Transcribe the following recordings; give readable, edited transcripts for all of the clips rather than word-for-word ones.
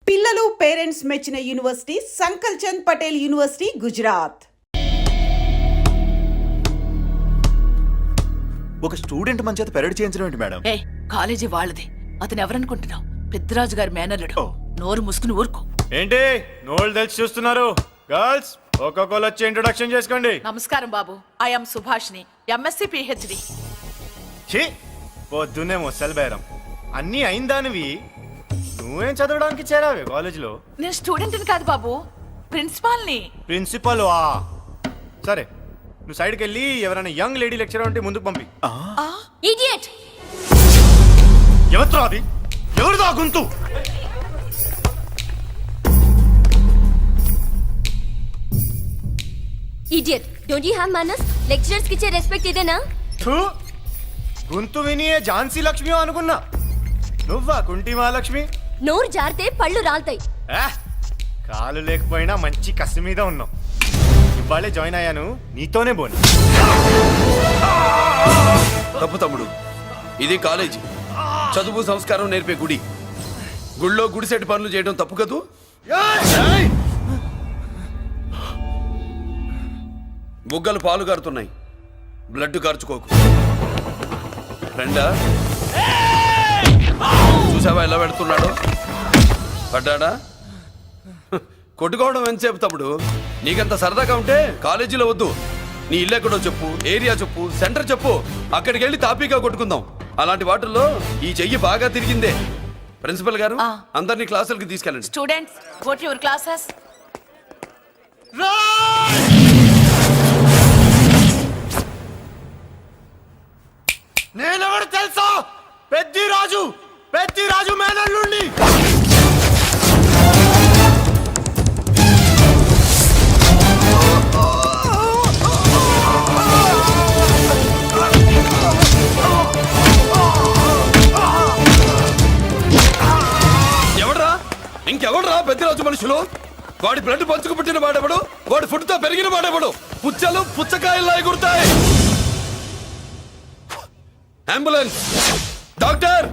పిల్లలు పేరెంట్స్ మెచ్చిన university సంకల్ Chand Patel university Gujarat. ఒక స్టూడెంట్ మన చేత పెరడ్ చేయించడం ఏంటి మేడం? కాలేజీ వాళ్ళది. అతను ఎవరనుకుంటున్నావు? పెద్దరాజు గారి మేనల్లుడు. నోరు ముసుకుని ఊరుకో. ఏంటి నోళ్ళు తెచ్చి చూస్తున్నారు? గర్ల్స్ ఒక్కొక్కరు వచ్చి ఇంట్రొడక్షన్ చేసుకోండి. నమస్కారం బాబు, ఐఎమ్ సుభాష్ని, ఎంఎస్సి పిహెచ్డి. పొద్దున్నే ముసలి బేరం అన్నీ అయిందానివి. నువ్వేం చదవడానికి చేరావే కాలేజీలో? నేను స్టూడెంట్ని కాదు బాబు, ప్రిన్సిపాల్ని. ప్రిన్సిపల్ సరే, నువ్వు సైడ్కి వెళ్ళి ఎవరైనా యంగ్ లేడీ లెక్చరర్ ఉంటే ముందుకు పంపి. ఇడియట్! ఎవరితో అది? ఎవరిదో ఆ గొంతు? Idiot! Don't you have manners? Lecturers కి ఇచ్చే రెస్పెక్ట్ ఇదేనా? గొంతు విని ఝాన్సీ లక్ష్మి అనుకున్నా. నువ్వా కుంటి మహాలక్ష్మి? నోరు జారితే పళ్ళు రాల్తాయి. కాలు లేకపోయినా మంచి కసి మీద ఉన్నావు. ఇవాళే జాయిన్ అయ్యాను, నీతోనే బోని. తప్పు తమ్ముడు, ఇది కాలేజీ, చదువు సంస్కారం నేర్పే గుడి. గుళ్ళో గుడిసెట్ పనులు చేయడం తప్పు కదూ? బుగ్గలు పాలు కారుతున్నాయి, బ్లడ్ కార్చుకోకు. ఫ్రెండా, చూసావా ఎలా పెడుతున్నాడు? పడ్డాడా? కొట్టుకోవడం ఎంతసేపు తమ్ముడు? నీకంత సరదాగా ఉంటే కాలేజీలో వద్దు. నీ ఇల్లు ఎక్కడో చెప్పు, ఏరియా చెప్పు, సెంటర్ చెప్పు, అక్కడికి వెళ్ళి తాపీగా కొట్టుకుందాం. అలాంటి వాటిల్లో ఈ చెయ్యి బాగా తిరిగిందే. ప్రిన్సిపల్ గారు, అందరినీ క్లాసులకి తీసుకెళ్ళండి. Students, go to your classes. నేనెవరు తెలుసా? పెద్దిరాజు, పెద్దిరాజు మేనల్లుండి. ఎవడ్రా? ఇంకెవడ్రా పెద్దిరాజు మనుషులు? వాడి బ్లడ్ పంచుకు పుట్టిన వాడెవడు? వాడి ఫుడ్తో పెరిగిన వాడెవడు? పుచ్చలు పుచ్చకాయల్లా ఎగురుతాయి. అంబులెన్స్! డాక్టర్!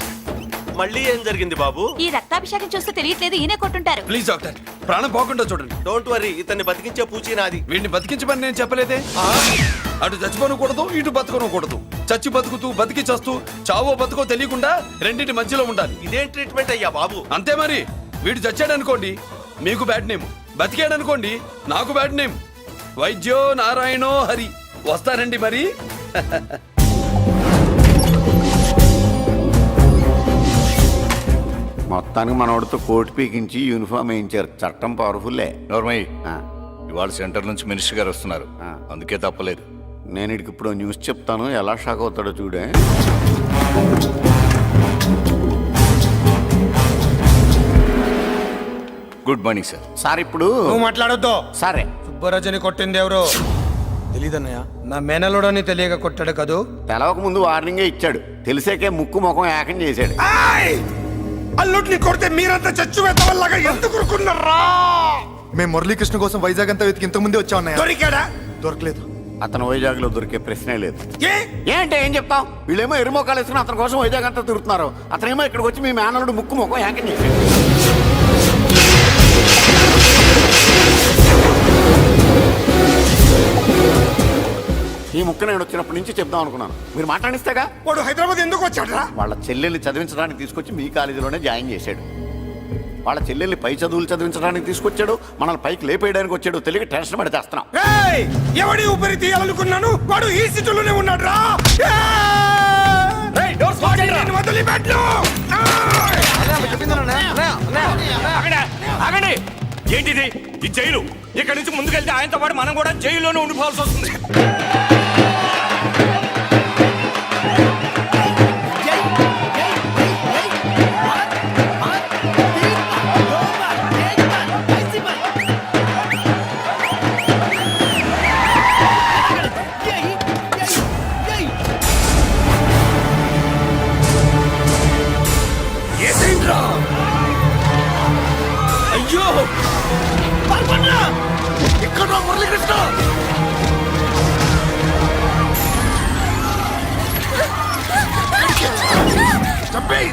మళ్ళీ ఏం జరిగింది బాబు? ఈ రక్తాభిషేకం చూస్తే తెలియట్లేదు, ఈయనే కొట్టుంటారు. ప్లీజ్ డాక్టర్, ప్రాణం పోకుండా చూడండి. డోంట్ వరీ, ఇతన్ని బతికించే పూచి నాది. వీడిని బతికించమని నేను చెప్పలేదే. అటు చచ్చిపోనకూడదు, ఇటు బతకనకూడదు. చచ్చి బతుకుతూ, బతికి చస్తూ, చావో బతుకో తెలియకుండా రెండింటి మధ్యలో ఉండాలి. ఇదేం ట్రీట్మెంట్ అయ్యా బాబు? అంతే మరి. వీడు చచ్చాడనుకోండి, మీకు బ్యాడ్ నేమ్. బతికాడనుకోండి, నాకు బ్యాడ్ నేమ్. వైద్యో నారాయణో హరి. వస్తారండి మరి. మొత్తానికి మనోడితో కోట్ పీకించి యూనిఫామ్ వేయించారు. చట్టం పవర్ఫుల్లే. నోర్మయ్య, ఇవాళ సెంటర్ నుంచి మినిస్టర్ గారు వస్తున్నారు, అందుకే తప్పలేదు. నేను ఇడికి ఇప్పుడు న్యూస్ చెప్తాను, ఎలా షాక్ అవుతాడో చూడే. Good morning sir. సార్ ఇప్పుడు నువ్వు మాట్లాడొద్దు. సరే, సుబ్బరాజుని కొట్టింది ఎవరు? తెలీదన్నయ్య. నా మేనలోడని తెలియక కొట్టాడు కదూ. తెలవక ముందు వార్నింగే ఇచ్చాడు, తెలిసాకే ముక్కు ముఖం ఏకం చేశాడు. అల్లుడిని కొడితే మీరంతా చచ్చు వెతవల్లాగా ఎందుకు ఊరుకున్నారా? మేము మురళీకృష్ణ కోసం వైజాగ్ అంతా వెతికి ఇంతకు ముందే వచ్చా ఉన్నాయా? దొరికాడా? దొరకలేదు. అతను వైజాగ్ లో దొరికే ప్రశ్నే లేదు. ఏ ఏంటే ఏం చెప్తాం? వీళ్ళేమో ఎరుమోకాలు వేసుకుని అతని కోసం వైజాగ్ అంతా తిరుగుతున్నారు. అతనేమో ఇక్కడికి వచ్చి మీ మేనలుడు ముక్కు ముఖం ఏకం చేశాడు. ఈ ముక్క నేను వచ్చినప్పటి నుంచి చెప్దాం అనుకున్నాను, మీరు మాట్లాడిస్తేగా. వాడు హైదరాబాద్ ఎందుకు వచ్చాడరా? వాళ్ళ చెల్లెల్ని చదివించడానికి తీసుకొచ్చి మీ కాలేజీలోనే జాయిన్ చేశాడు. వాళ్ళ చెల్లెల్ని పై చదువులు చదివించడానికి తీసుకొచ్చాడు, మనల్ని పైకి లేపేయడానికి వచ్చాడు. తెలియక టెన్షన్ పడి చేస్తున్నాం. ఎవడి ఊపిరి తీయాలనుకున్నాను, వాడు ఈ సిటీలోనే ఉన్నాడు రా. ఏంటిది? ఈ జైలు. ఇక్కడ నుంచి ముందుకెళ్తే ఆయనతో పాటు మనం కూడా జైల్లోనే ఉండిపోవాల్సి వస్తుంది. అయ్యో, ఇక్కడ మురళీకృష్ణ. చంపేయ్.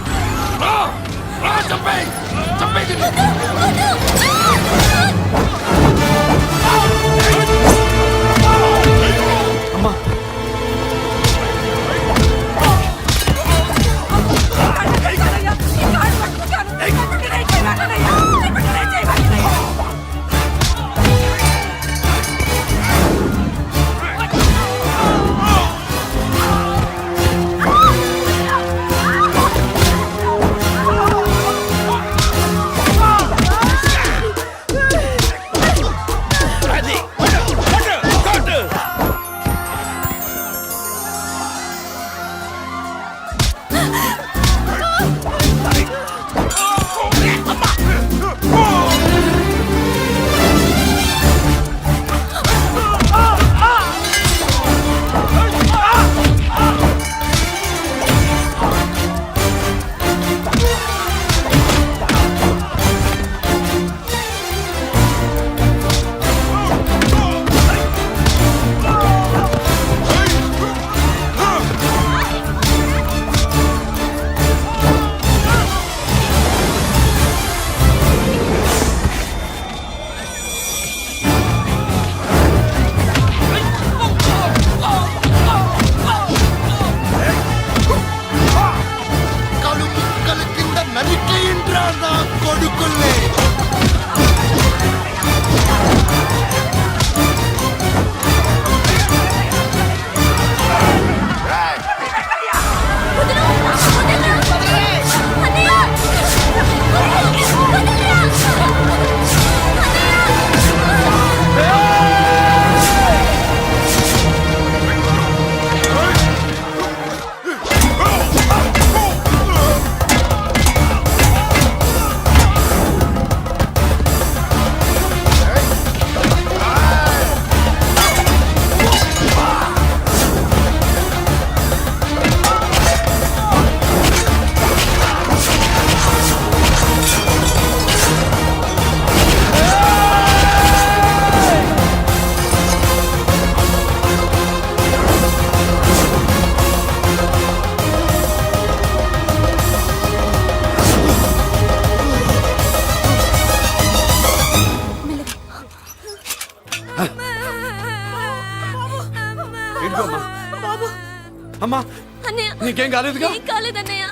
అమ్మా అన్నయ్య నీకేం కాలేదుగా? ఏం కాలేదన్నయ్య.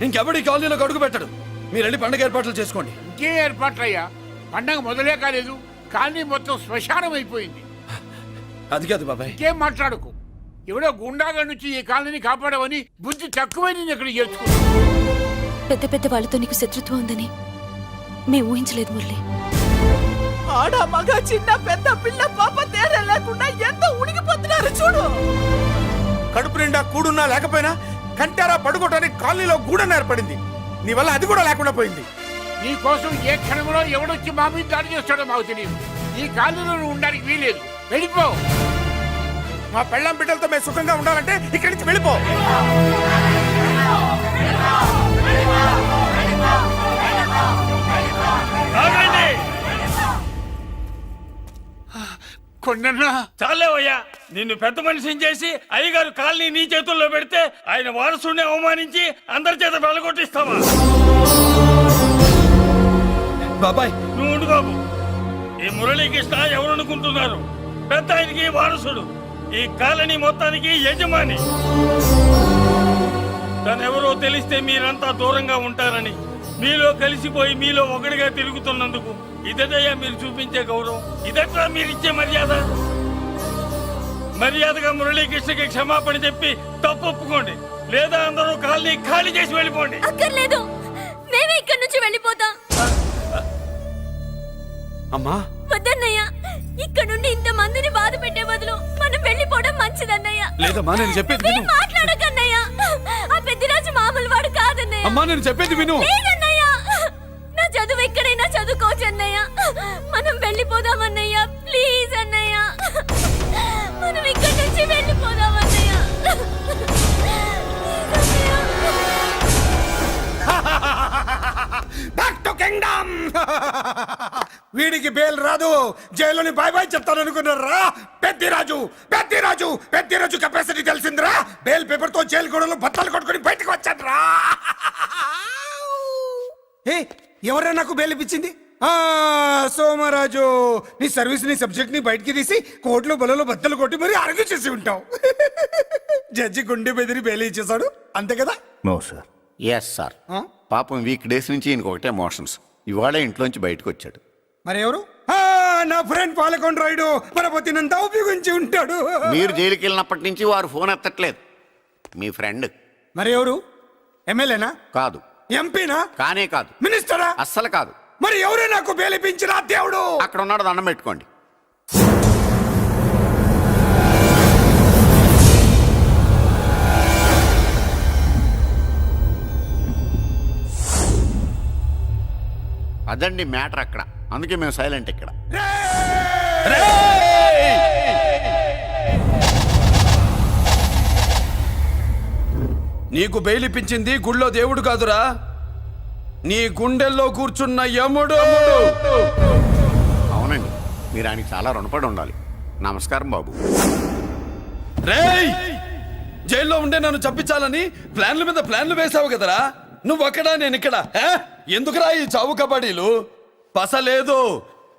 ఇంకెవడి కాలనీలో అడుగు పెట్టడు. మీరు వెళ్ళి పండుగ ఏర్పాట్లు చేసుకోండి. ఇంకే ఏర్పాట్లయ్యా? పండగ మొదలే కాలేదు, కాలనీ మొత్తం శ్మశానం అయిపోయింది. అది కాదు బాబాయ్. ఇంకేం మాట్లాడుకు. ఎవడో గుండాగా నుంచి ఈ కాలనీని కాపాడవని బుద్ధి తక్కువై నేను ఇక్కడ చేర్చుకున్నా. పెద్ద పెద్ద వాళ్ళతో నీకు శత్రుత్వం ఉందని మేము ఊహించలేదు మురళి. ఆడ మగ చిన్న పెద్ద పిల్ల పాప తేడా లేకుండా ఎంత ఉనికిపోతున్నారు చూడు. కడుపు నిండా కూడున్నా లేకపోయినా కంటారా పడుకోవటానికి కాలనీలో గూడెం ఏర్పడింది. నీ వల్ల అది కూడా లేకుండా పోయింది. నీ కోసం ఏ క్షణంలో ఎవడొచ్చి మా మీద దాడి చేస్తాడో మాకు తెలియదు. ఈ కాలనీలో నువ్వు ఉండడానికి వీలేదు. వెళ్ళిపో. మా పెళ్ళాం బిడ్డలతో మేము సుఖంగా ఉండాలంటే ఇక్కడి నుంచి వెళ్ళిపో. కొండన్నా చాలేవయ్యా, నిన్ను పెద్ద మనిషిని చేసి అయ్యగారు కాలనీ నీ చేతుల్లో పెడితే ఆయన వారసుని అవమానించి అందరి చేత వెళ్ళగొట్టిస్తావా? బాబాయ్ నువ్వు ఉండు బాబు. ఈ మురళీకృష్ణ ఎవరనుకుంటున్నారు? పెద్ద ఆయనకి వారసుడు, ఈ కాలనీ మొత్తానికి యజమాని. తనెవరో తెలిస్తే మీరంతా దూరంగా ఉంటారని మీలో కలిసిపోయి మీలో ఒకటిగా తిరుగుతున్నందుకు ఇదయ్యా మీరు చూపించే గౌరవం. ఇదట్లా మీరిచ్చే మర్యాద. మర్యాదగా మురళీకృష్ణకి క్షమాపణ చెప్పి తప్పు ఒప్పుకోండి, లేదా అందరూ కాలనీ ఖాళీ చేసి వెళ్ళిపోండి. అక్కర్లేదు, మేమే ఇక్కడి నుంచి వెళ్ళిపోతాం. అమ్మా వద్దన్నయ్య, ఇక్కడ నుండి ఇంత మందిని బాధ పెట్టే బదులు మనం వెళ్ళిపోవడం మంచిదన్నయ్య. లేదమ్మా, నేను చెప్పేది విను. మాట్లాడకన్నయ్య, ఆ పెద్దిరాజు మామూలు వాడు కాదన్నయ్య. అమ్మా నేను చెప్పేది విను. లేదన్నయ్య, నా చదువు ఎక్కడైనా చదువుకోవచ్చు అన్నయ్య. మనం వెళ్ళిపోదామన్నయ్య, ప్లీజ్ అన్నయ్య. మనం ఇక్కడి నుంచి వెళ్ళిపోదామన్నయ్య. Back to kingdom. వీడికి బెయిల్ రాదు, జైల్లోని బాయ్ బాయ్ చెప్తాను అనుకున్నారా? పెద్దిరాజు పెద్దిరాజు పెద్దిరాజు కెపాసిటీ తెలిసిందిరా. బెయిల్ పేపర్ తో జైలు గోడలు బట్టలు కొట్టుకుని బయటకు వచ్చాడ్రా. ఏ ఎవరా నాకు బెయిల్ ఇప్పించింది? సోమరాజు, నీ సర్వీస్ నీ సబ్జెక్ట్ ని బయటికి తీసి కోర్టులో బలలో బద్దలు కొట్టి మరి ఆర్గ్యూ చేసి ఉంటావు. జడ్జి గుండె బెదిరి బెయిల్ ఇచ్చేసాడు, అంతే కదా? No sir. Yes sir. పాపం వీక్ డేస్ నుంచి ఈయనకు ఒకటే మోషన్స్. ఇవాళ ఇంట్లోంచి బయటకు వచ్చాడు. మరి ఎవరు? నా ఫ్రెండ్ పాలకొండ రాయుడు మన పొత్తినంతా ఉపయోగించి ఉంటాడు. మీరు జైలుకి వెళ్ళినప్పటి నుంచి వారు ఫోన్ ఎత్తట్లేదు. మీ ఫ్రెండ్. మరి ఎవరు? ఎమ్మెల్యేనా? కాదు. ఎంపీనా? కానే కాదు. మినిస్టరా? అస్సలు కాదు. మరి ఎవరే నాకు బేలిపించిన దేవుడు? అక్కడ ఉన్నాడు, దండం పెట్టుకోండి. అదండి మ్యాటర్ అక్కడ. అందుకే మేము సైలెంట్ ఇక్కడ. నీకు బెయిల్ ఇప్పించింది గుళ్ళో దేవుడు కాదురా, నీ గుండెల్లో కూర్చున్న యముడు. అవునండి, మీరు ఆయనకి చాలా రుణపడి ఉండాలి. నమస్కారం బాబు. రేయ్, జైల్లో ఉండే నన్ను చంపించాలని ప్లాన్ల మీద ప్లాన్లు వేసావు కదరా. నువ్వక్కడా నేను ఇక్కడ. ఎందుకురా ఈ చావు కబడ్డీలు? పస లేదు.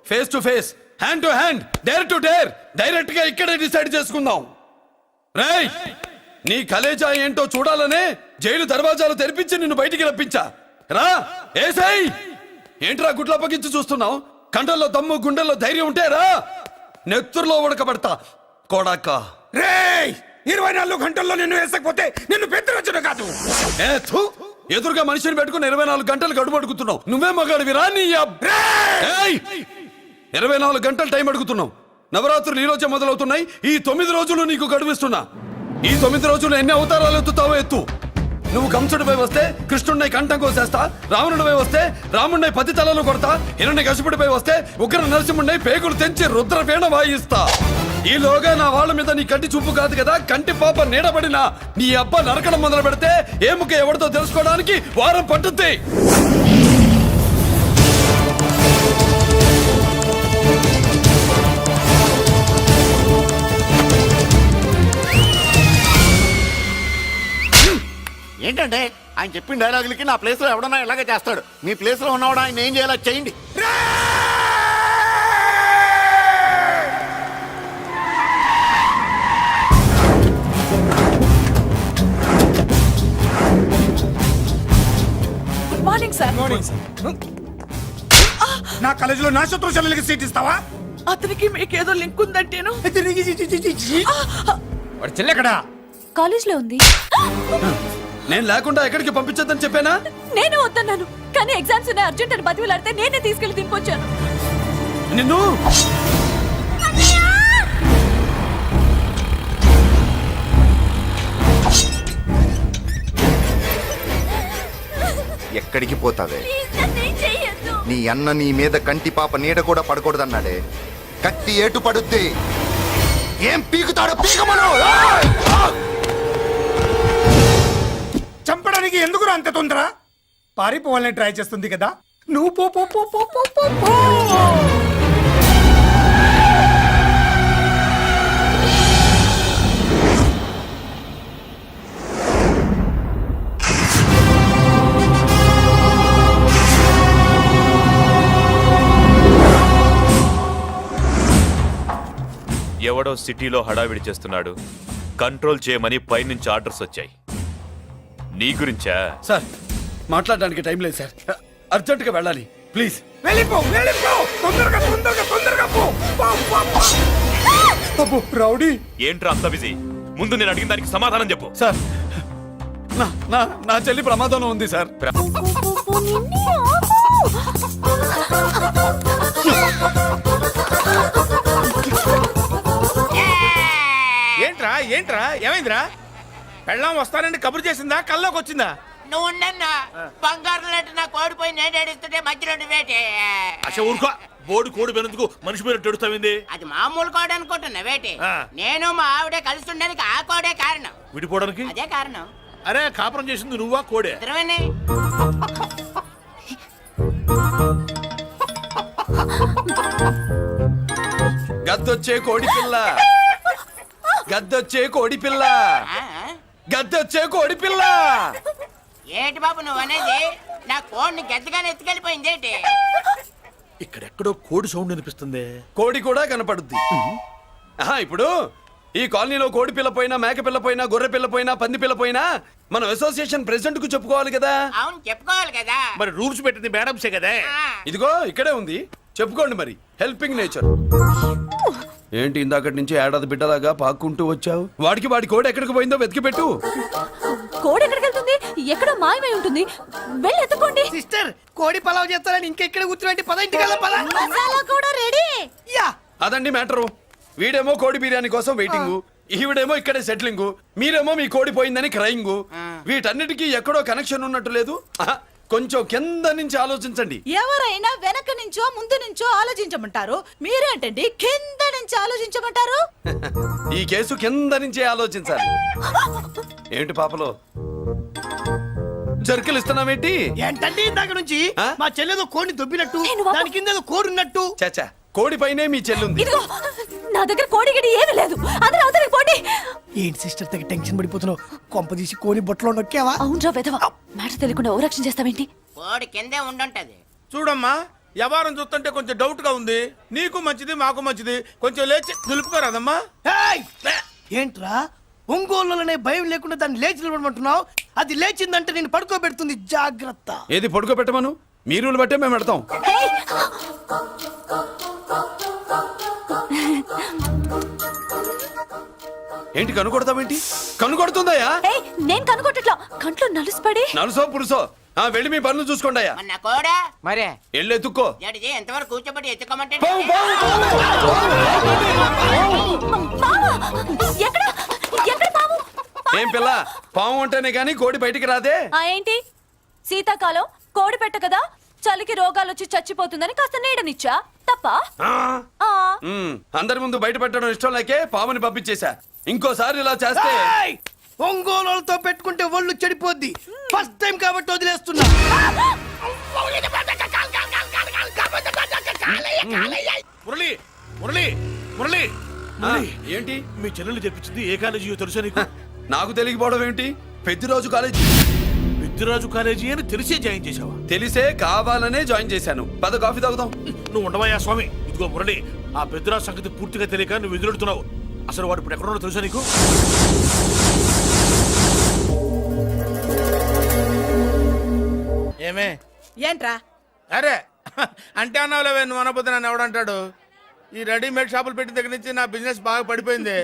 Face to face, hand to hand, dare to dare, direct గా ఇక్కడే డిసైడ్ చేసుకుందాం. రేయ్, నీ కలేజా ఏంటో చూడాలనే జైలు దర్వాజాలు తెరిపించి నిన్ను బయటికి రప్పించా. రా ఏసై. ఏంట్రా గుడ్లప్పగించి చూస్తున్నావు? కండల్లో దమ్ము, గుండెల్లో ధైర్యం ఉంటే రా. నెత్తురులో ఉడకబడతా కొడాక. రేయ్, 24 గంటల్లో నిన్ను వేసకపోతే నిన్ను పెద్దరొచ్చుడు కాదు. ఎదురుగా మనిషిని పెట్టుకుని 24 గంటలు గడుపు అడుగుతున్నావు. నువ్వే మగాడివిరా నీ 24 గంటలు టైం అడుగుతున్నావు. నవరాత్రులు ఈ రోజే మొదలవుతున్నాయి. ఈ 9 రోజులు నీకు గడువిస్తున్నా. ఈ 9 రోజులు ఎన్ని అవతారాలు ఎత్తుతావో ఎత్తు. నువ్వు కంసుడిపై వస్తే కృష్ణుడిని కంఠం కోసేస్తా, రావణుడిపై వస్తే రాముడిని 10 తలలు కొడతా, హిరణ్య కశిపుడిపై వస్తే ఉగ్ర నరసింహుడిని పేగులు తెంచి రుద్రవీణ వాయిస్తా. ఈలోగా నా వాళ్ళ మీద నీ కంటి చూపు కాదు కదా, కంటి పాప నీడబడినా నీ అబ్బ నరకడం మొదలు పెడితే ఏముక ఎవరితో తెలుసుకోవడానికి వారం పట్టుద్ది. ఏంటంటే ఆయన చెప్పిన డైలాగులకి నా ప్లేస్ లో ఎవడన్నా ఇలాగే చేస్తాడు. మీ ప్లేస్ లో ఉన్నవాడు ఆయన ఏం చేయాలో చేయండి. Good morning sir. నా కాలేజీలో నా శత్రు చెల్లెలకి సీట్ ఇస్తావా? అతనికి మీకేదో లింక్ ఉందంటేను. వాడు చెల్లెక్కడా? కాలేజ్ లో ఉంది. నేను లేకుండా ఎక్కడికి పంపించొద్దని చెప్పానా? నేను వద్దన్నాను, కానీ ఎగ్జామ్స్ ఉన్నాయి అర్జెంట్ అని బతిలాడితే నేనే తీసుకెళ్లి దింపొచ్చాను. నిన్ను ఎక్కడికి పోతావే? చెయ్యొద్దు. నీ అన్న నీ మీద కంటి పాప నీడ కూడా పడకూడదన్నాడే. కత్తి ఏటు పడుద్ది. ఏం పీకుతాడో పీకమను. చంపడానికి ఎందుకు అంత తొందర? పారిపోవాలని ట్రై చేస్తుంది కదా. నువ్వు పో పో పో పో పో పో పో. ఎవడో సిటీలో హడావిడి చేస్తున్నాడు, కంట్రోల్ చేయమని పైనుంచి ఆర్డర్స్ వచ్చాయి. నీ గురించా? సార్, మాట్లాడడానికి టైం లేదు సార్. అర్జెంటుగా వెళ్ళాలి, ప్లీజ్. వెళ్ళిపో వెళ్ళిపో, తొందరగా తొందరగా తొందరగా పో. అబ్బో రౌడీ, ఏంట్రా అంత బిజీ? ముందు నేను అడిగిన దానికి సమాధానం చెప్పు. సార్, నా చెల్లి ప్రమాదంలో ఉంది సార్. ఏంట్రా ఏంట్రా ఏమైందిరా? పెళ్ళాం వస్తానండి కబురు చేసిందా, కల్లోకి వచ్చిందా? నువ్వు ఉండన్నా బంగారం లాంటి నా కోడిపోయి నేను ఏడుస్తుంటే మధ్యలో నువ్వేటే. అసలు ఊరుకో. బోడి కోడి పెనందుకు మనిషి మీద టెడుస్తావింది. అది మామూలు కోడి అనుకుంటున్నా వేటే. నేను మా ఆవిడే కలిసి ఉండడానికి ఆ కోడే కారణం. విడిపోవడానికి అదే కారణం. అరే కాపురం చేసింది నువ్వా కోడే? ఇద్దరమేనే. గద్దొచ్చే కోడి పిల్ల, గద్దొచ్చే కోడి పిల్ల, గద్దొచ్చే కోడి పిల్ల. ఏంటి బాబు నువ్వు అనేది? నా కోడిని గద్దగానే ఎత్తుకెళ్ళిపోయింది ఏంటి? ఇక్కడెక్కడో కోడి సౌండ్ అనిపిస్తుంది. కోడి కూడా కనపడుద్ది. ఆహా, ఇప్పుడు ఈ కాలనీలో కోడి పిల్ల పోయినా, మేక పిల్ల పోయినా, గొర్రె పిల్ల పోయినా, పంది పిల్ల పోయినా మనం అసోసియేషన్ ప్రెసిడెంట్ కు చెప్పుకోవాలి కదా. అవును చెప్పుకోవాలి కదా. మరి రూల్స్ పెట్టింది మేడంసే కదా. ఇదిగో ఇక్కడే ఉంది, చెప్పుకోండి మరి. Helping nature. ఏంటి ఇందాకటి నుంచి ఏడాది బిడ్డలాగా పాక్కుంటూ వచ్చావు? వాడికి వాడి కోడి ఎక్కడికి పోయిందో వెతికి పెట్టు. కోడి ఎక్కడికి వెళ్తుంది? ఎక్కడో మాయమై ఉంటుంది. వెళ్ళి ఎత్తుకోండి. సిస్టర్ కోడి పలావ్ చేస్తారని ఇంకెక్కడ కూర్చోండి. పద ఇంటికి మసాలా కూడా రెడీ. అదండి మ్యాటరు. వీడేమో కోడి బిర్యానీ కోసం వెయిటింగ్, ఈవిడేమో ఇక్కడే సెటిలింగ్, మీరేమో మీ కోడి పోయిందని క్రయింగ్. వీటన్నిటికీ ఎక్కడో కనెక్షన్ ఉన్నట్టు లేదు. ఆహా, కొంచెం కింద నుంచి ఆలోచించండి. ఎవరైనా వెనక నుంచో ముందు నుంచో ఆలోచించమంటారు, మీరేంటండి కింద నుంచి ఆలోచించమంటారు? ఈ కేసు కింద నుంచే ఆలోచించాలి. ఏంటి పాపలో జర్కలు ఇస్తున్నావేంటి? ఏంటండి ఇందాక నుంచి ఆ? మా చెల్లెదో కోడిని దొబ్బినట్టు, నేను వాపు- దాని కింద ఏదో కోడి ఉన్నట్టు. చాచా, కోడి పైనే మీ చెల్లుంది. ఇదిగో నా దగ్గర కోడి గిడి ఏమీ లేదు. అందరూ అవతలికి పోండి. ఏంటి సిస్టర్ తెగ టెన్షన్ పడిపోతున్నావు? కొంప తీసి కోడి బొట్టలో నొక్కావా? అవునరా వెధవ. మ్యాటర్ తెలియకుండా ఓ రక్షణ చేస్తావేంటి? కోడి కిందే ఉండుంటది. చూడమ్మా, వ్యవహారం చూస్తుంటే కొంచెం డౌట్ గా ఉంది. నీకు మంచిది, మాకు మంచిది. కొంచెం లేచి నిలుపుకోరాదమ్మా. ఏయ్! ఏంట్రా ఒంగోలులోనే భయం లేకుండా దాన్ని లేచి నిలబడమంటున్నావు? అది లేచిందంటే నేను పడుకోబెడుతుంది. జాగ్రత్త. ఏది పడుకోబెట్టమను, మీ రూల్ బట్టే మేము పెడతాం. ఏంటి కనుకొడతావేంటి? కనుకొడుతుందయ్యా? ఏయ్, నేను కనుకోవట్లా. కంట్లో నలుసుపడి. నలుసో పురుసో వెళ్ళి మీ పనులు చూసుకోండి అయ్యా. మరే వెళ్ళి ఎత్తుక్కో. ఎంతవరకు కూర్చోబెట్టి ఎత్తుకోమంటే పావు, పావు, బావా, ఎక్కడ ఎక్కడ పాము? ఏం పిల్ల, పాము అంటేనే గాని కోడి బయటికి రాదే. ఏంటి శీతాకాలం కోడి పెట్ట కదా, చలికి రోగాలు వచ్చి చచ్చిపోతుందని కాస్త నీడనిచ్చా. తప్ప? అందరి ముందు బయట పెట్టడం ఇష్టం లేకే పాముని పంపించేశా. ఇంకోసారి ఇలా చేస్తే ఒంగోలుతో పెట్టుకుంటే ఒళ్ళు చెడిపోద్ది. ఫస్ట్ టైం కాబట్టి వదిలేస్తున్నా. మురళి మురళి మురళి ఆ, ఏంటి మీ చెల్లెలు చెప్పించింది ఏ కాలేజీయో తెలుసా నీకు? నాకు తెలియకపోవడం ఏంటి? పెద్దిరాజు కాలేజీ. పెద్దిరాజు కాలేజీ అని తెలిసే జాయిన్ చేసావా? తెలిసే కావాలనే జాయిన్ చేశాను. పద కాఫీ తాగుదాం. నువ్వు ఉండవయ్యా స్వామి. ఇదిగో మురళి, ఆ పెద్దిరాజు సంగతి పూర్తిగా తెలియక నువ్వు ఎదురెడుతున్నావు. అసలు వాడు ఇప్పుడు ఎక్కడున్నాడో తెలుసా నీకు? ఏమే ఏంట్రా? అరే అంటే అన్నావులేవే, నువ్వు అనబోతే నన్ను ఎవడంటాడు? ఈ రెడీమేడ్ షాపులు పెట్టిన దగ్గర నుంచి నా బిజినెస్ బాగా పడిపోయింది.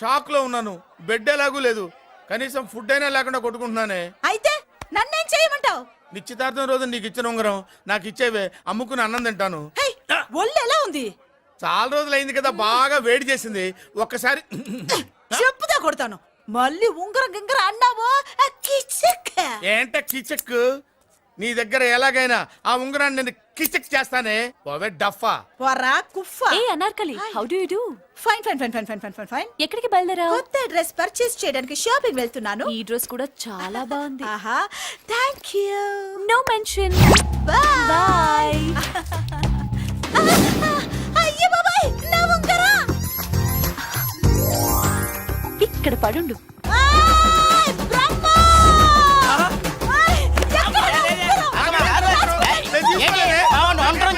షాక్ లో ఉన్నాను. బెడ్ ఎలాగూ లేదు, కనీసం ఫుడ్ అయినా లేకుండా కొట్టుకుంటున్నానే. అయితే నన్నేం చేయమంటావు? నిశ్చితార్థం రోజు నీకు ఇచ్చిన ఉంగరం నాకు ఇచ్చేవే, అమ్ముకుని అన్నం తింటాను. హై, ఒళ్ళు ఎలా ఉంది? చాలా రోజులు అయింది కదా, బాగా వేడి చేసింది. ఒక్కసారి చెప్పుదా కొడతాను. మళ్ళీ ఉంగరం గింగర అన్నావో కిచక్. ఏంట కిచక్? నీ దగ్గర ఎలాగైనా ఆ ఉంగరాన్ని నేను కిచక్ చేస్తానే. పోవే డఫా. వరా కుఫా. ఏ Anarkali, how do you do? Fine fine fine fine fine fine fine fine. ఎక్కడికి బయలుదేరావు? కొత్త డ్రెస్ పర్చేస్ చేయడానికి షాపింగ్ వెళ్తున్నాను. ఈ డ్రెస్ కూడా చాలా బాగుంది. ఆహా, thank you. No mention. Bye. Bye. అయ్యో బాబాయ్, నా ఉంగరా. ఇక్కడ పడుండు. ఆయ్, బ్రహ్మ! ఆయ్, ఎక్కడ నా ఉంగరం?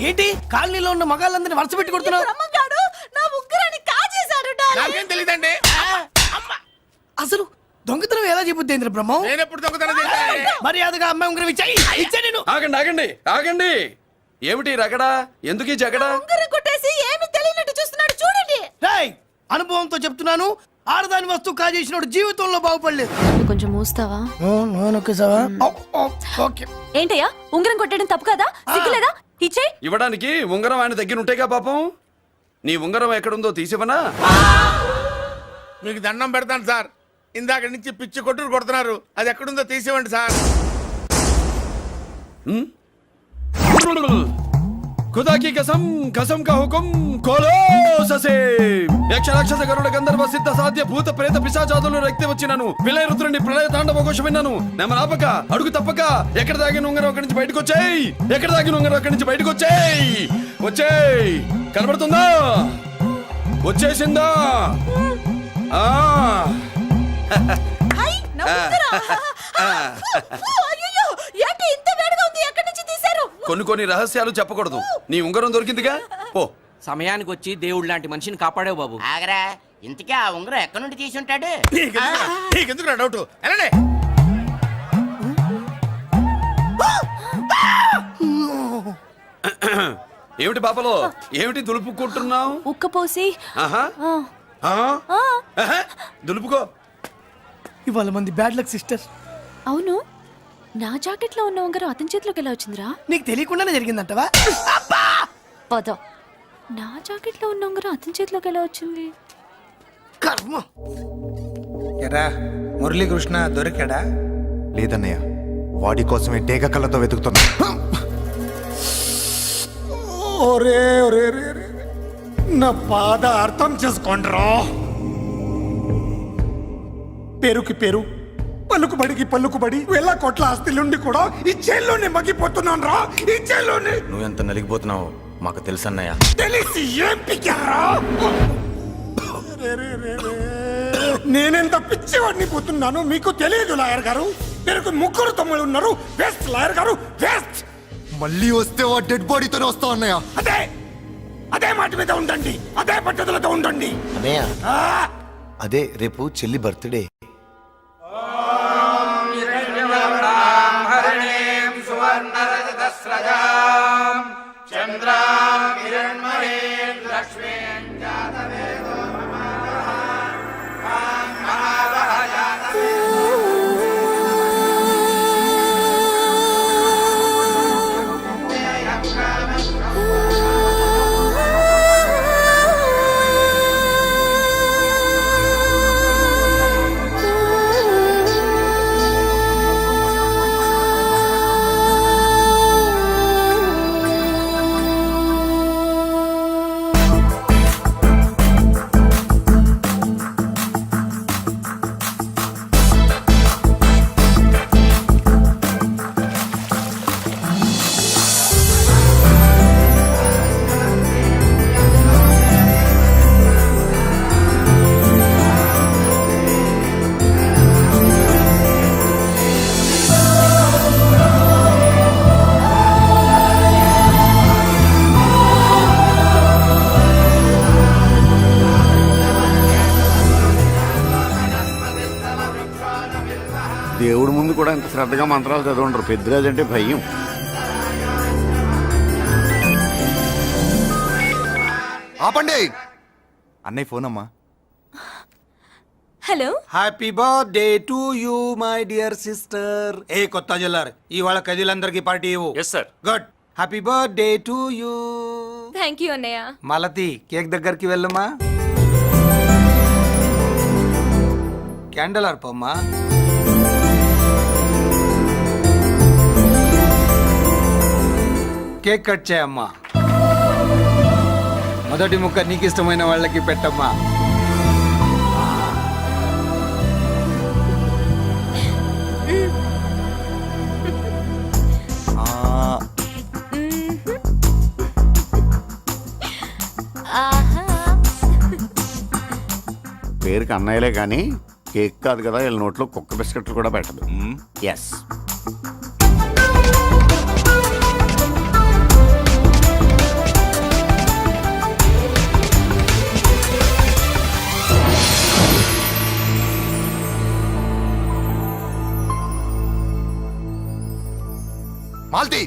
ఏంటి కాలనీలో ఉన్న మగాళ్ళందరినీ వరుస పెట్టి కొడుతున్నావు? బ్రహ్మంగాడు నా ఉంగరాన్ని కాజేశాడు డార్లింగ్. నాకేం తెలియదండి. అసలు దొంగతనం ఎలా చెబుద్ది బ్రహ్మం? నేను ఎప్పుడు దొంగతనం చేశాను? మర్యాదగా అమ్మాయి ఉంగరం ఇచ్చాయి. ఇచ్చా నేను. ఆగండి ఆగండి ఆగండి. ఏమిటి రగడా? ఎందుకు ఈ జగడా? ఉంగరం కొట్టేసి ఏమీ తెలియనట్టు చూస్తున్నాడు చూడండి. రేయ్, అనుభవంతో చెప్తున్నాను, ఆడదాని వస్తువు కాజేసినోడు జీవితంలో బాగుపడలేదు. కొంచెం మూస్తావా? ఓకే. ఏంటయ్యా, ఉంగరం కొట్టడం తప్పు కదా? సిగ్గులేదా? ఇచ్చే. ఇవ్వడానికి ఉంగరం ఆయన దగ్గర ఉంటేగా పాపం. నీ ఉంగరం ఎక్కడుందో తీసివనా? మీకు దండం పెడతాను సార్. ఇందాక నుంచి పిచ్చి కొట్టుడు కొడుతున్నారు. అది ఎక్కడుందో తీసివ్వండి సార్. खुदा की कसम कसम का हुकुम खोलो ससे యక్ష రాక్షస గరుడ గంధర్వ సిద్ధ సాధ్య భూత ప్రేత పిశాచాదులు రక్తి వచ్చినాను విలయ రుద్రుని ప్రళయ తాండవ ఘోష విన్నాను. నెమలాపక అడుగు తప్పక ఎక్కడ దాగిన ఉంగరం అక్కడి నుంచి బయటకు వచ్చేయ్. ఎక్కడ దాగిన ఉంగరం అక్కడి నుంచి బయటకు వచ్చేయ్. వచ్చేయ్. కనబడుతుందా? వచ్చేసిందా? హై, నా ఉంగరం. అయ్యయ్యో, ఏంటి ఇంత వేడిగా ఉంది? ఎక్కడి నుంచి తీశారు? కొన్ని రహస్యాలు చెప్పకూడదు. నీ ఉంగరం దొరికిందిగా, పో. సమయానికి వచ్చి దేవుడు లాంటి మనిషిని కాపాడావు బాబు. ఆగరా, ఇంతకీ ఆ ఉంగరం ఎక్కడి నుండి తీసి ఉంటాడు? నీకెందుకు డౌట్? వెళ్ళండి. ఏమిటి పాపలో, ఏమిటి దులుపుకుంటున్నావు? ఉక్కపోసి ఆహా. ఆహా. దులుపుకో. ఇవాళ మంది బ్యాడ్ లక్ సిస్టర్. అవును, నా జాకెట్ లో ఉన్న ఉంగరం అతని చేతిలోకి ఎలా వచ్చిందిరా? నీకు తెలియకుండానే జరిగిందంటవా? పద. నా జాకెట్ లో ఉన్న ఉంగరం అతని చేతిలోకి ఎలా వచ్చింది? కర్మ. ఎరా మురళీకృష్ణ దొరికాడా? లేదన్నయ్య, వాడి కోసమే డేగ కళ్ళతో వెతుకుతున్నా. ఒరే ఒరే ఒరే ఒరే. నా బాధ అర్థం చేసుకోండిరా. పేరుకి పేరు, పలుకుబడికి పలుకుబడి, వేల కోట్ల ఆస్తిలుండి కూడా ఈ జైల్లోనే మగ్గిపోతున్నాను రా, ఈ జైల్లోనే. నువ్వెంత నలిగిపోతున్నావు మాకు తెలుసన్నయ్య. తెలిసి ఏం పిక్కారా? నేనెంత పిచ్చివాడిని పోతున్నాను మీకు తెలియదు లాయర్ గారు. మీరు ముగ్గురు తమ్ముళ్ళు ఉన్నారు. వేస్ట్ లాయర్ గారు, వేస్ట్. మళ్ళీ వస్తే ఆ డెడ్ బాడీతోనే వస్తావు అన్నయ్య. అదే మాట మీద ఉండండి, అదే పట్టుదలతో ఉండండి. అన్నయ్య, ఆ! అదే రేపు చెల్లి బర్త్డే. దేవుడి ముందు కూడా ఇంత శ్రద్ధగా మంత్రాలు చదవంటారు. పెద్దరాజు అంటే భయం. ఆపండి. అన్నయ్య ఫోన్ అమ్మా. Hello. Happy birthday to you my dear sister. ఏ కొత్త జల్లార్, ఇవాళ కదిలందరికీ పార్టీ ఇవ్వు. Yes sir. Good. Happy birthday to you. Thank you అన్నయ్య. మాలతి, కేక్ దగ్గరికి వెళ్ళమ్మా. క్యాండల్ అర్పమ్మా. కేక్ కట్ చేయమ్మా. మొదటి ముక్క నీకు ఇష్టమైన వాళ్ళకి పెట్టమ్మా. పేరుకి అన్నయ్యలే కానీ కేక్ కాదు కదా, వీళ్ళ నోట్లో కుక్క బిస్కెట్లు కూడా పెట్టదు. ఎస్. మాల్తీ